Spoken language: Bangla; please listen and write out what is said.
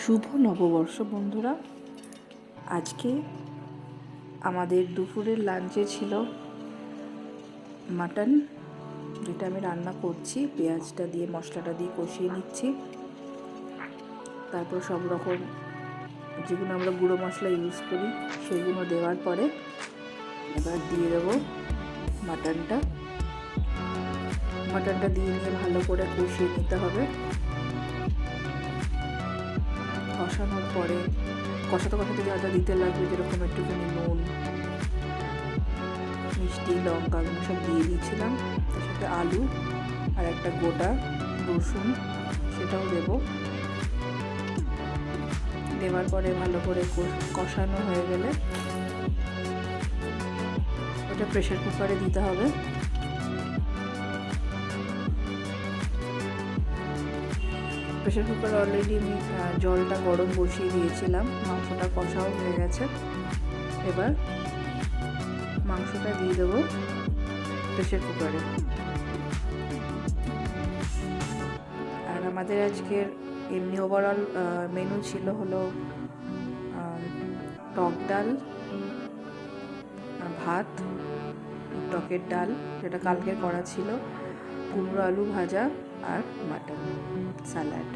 শুভ নববর্ষ বন্ধুরা। আজকে আমাদের দুপুরের লাঞ্চে ছিল মাটন, যেটা আমি রান্না করছি। পেঁয়াজটা দিয়ে মশলাটা দিয়ে কষিয়ে নিচ্ছি। তারপর সব রকম যেগুলো আমরা গুঁড়ো মশলা ইউজ করি সেগুলো দেওয়ার পরে এবার দিয়ে দেবো মাটনটা দিয়ে নিয়ে ভালো করে কষিয়ে নিতে হবে। কষানোর পরে কষাতে যা যা দিতে লাগবে, যেরকম একটুখানি নুন, মিষ্টি, লঙ্কা সব দিয়ে দিয়েছিলাম। তার সাথে আলু আর একটা গোটা রসুন সেটাও দেবো। দেওয়ার পরে ভালো করে কষানো হয়ে গেলে এটা প্রেসার কুকারে দিতে হবে। প্রেসার কুকারে অলরেডি আমি জলটা গরম বসিয়ে দিয়েছিলাম। মাংসটা কষাও হয়ে গেছে। এবার মাংসটা দিয়ে দেবো প্রেসার কুকারে। আর আমাদের আজকের এমনি ওভারঅল মেনু ছিল হলো টক ডাল, ভাত, টকের ডাল যেটা কালকে করা ছিল, কুমড়ো আলু ভাজা আর মাটন, স্যালাড।